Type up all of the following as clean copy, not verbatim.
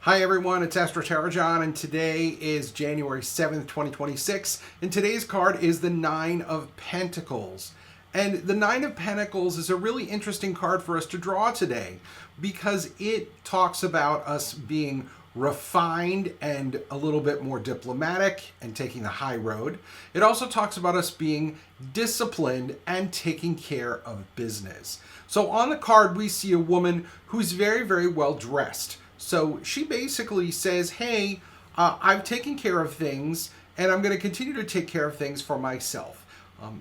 Hi everyone, it's AstroTarotJohn, and today is January 7th, 2026, and today's card is the Nine of Pentacles. And the Nine of Pentacles is a really interesting card for us to draw today because it talks about us being refined and a little bit more diplomatic and taking the high road. It also talks about us being disciplined and taking care of business. So on the card, we see a woman who's very, very well dressed. So she basically says, hey, I've taken care of things and I'm going to continue to take care of things for myself.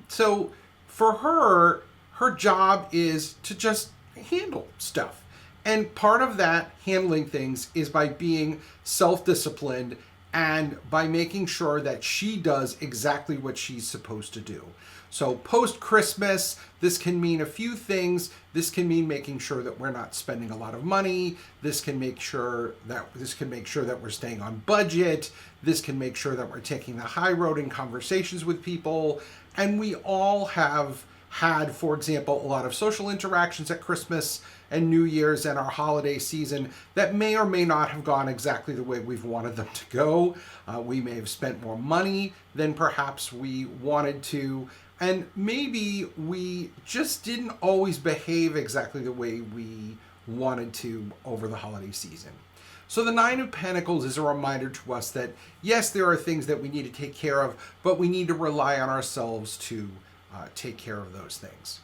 So for her, her job is to just handle stuff. And part of that handling things is by being self-disciplined and by making sure that she does exactly what she's supposed to do. So post-Christmas, this can mean a few things. This can mean making sure that we're not spending a lot of money. This can make sure that we're staying on budget. This can make sure that we're taking the high road in conversations with people. And we all have had, for example, a lot of social interactions at Christmas and New Year's and our holiday season that may or may not have gone exactly the way we've wanted them to go. We may have spent more money than perhaps we wanted to, and maybe we just didn't always behave exactly the way we wanted to over the holiday season. So the Nine of Pentacles is a reminder to us that, yes, there are things that we need to take care of, but we need to rely on ourselves to take care of those things.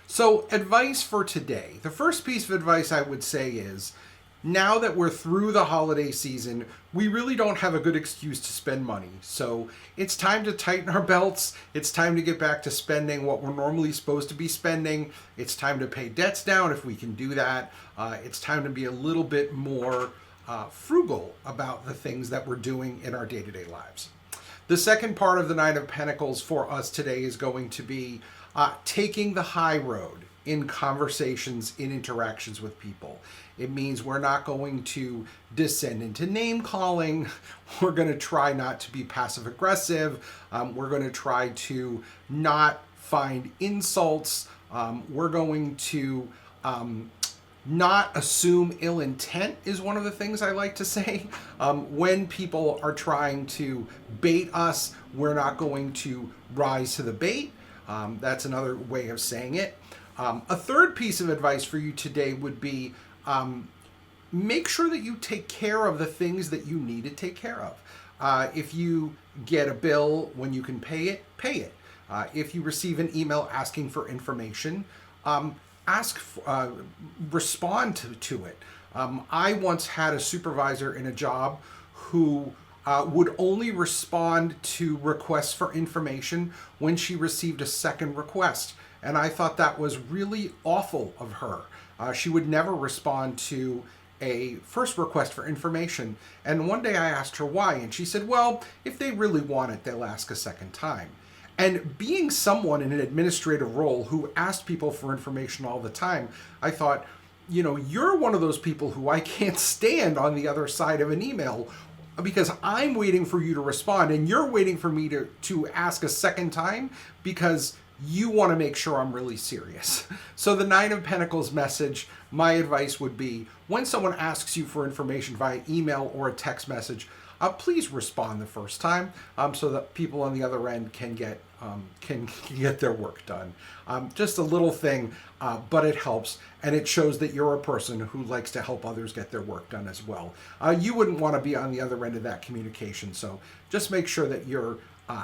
So advice for today. The first piece of advice I would say is, now that we're through the holiday season, we really don't have a good excuse to spend money. So it's time to tighten our belts. It's time to get back to spending what we're normally supposed to be spending. It's time to pay debts down if we can do that. It's time to be a little bit more frugal about the things that we're doing in our day-to-day lives. The second part of the Nine of Pentacles for us today is going to be taking the high road in conversations, in interactions with people. It means we're not going to descend into name calling. We're going to try not to be passive aggressive. We're going to try to not find insults. We're going to not assume ill intent is one of the things I like to say. When people are trying to bait us, we're not going to rise to the bait. That's another way of saying it. A third piece of advice for you today would be make sure that you take care of the things that you need to take care of. If you get a bill when you can pay it, pay it. If you receive an email asking for information, respond to it. I once had a supervisor in a job who would only respond to requests for information when she received a second request. And I thought that was really awful of her. She would never respond to a first request for information. And one day I asked her why, and she said, well, if they really want it, they'll ask a second time. And being someone in an administrative role who asked people for information all the time, I thought, you know, you're one of those people who I can't stand on the other side of an email because I'm waiting for you to respond and you're waiting for me to ask a second time because you want to make sure I'm really serious. So the Nine of Pentacles message, my advice would be when someone asks you for information via email or a text message, please respond the first time so that people on the other end can get their work done. Just a little thing, but it helps, and it shows that you're a person who likes to help others get their work done as well. You wouldn't want to be on the other end of that communication, so just make sure that you're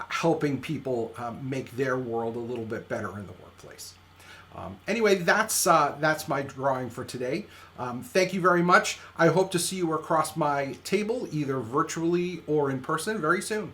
helping people make their world a little bit better in the workplace. Anyway, that's my drawing for today. Thank you very much. I hope to see you across my table, either virtually or in person, very soon.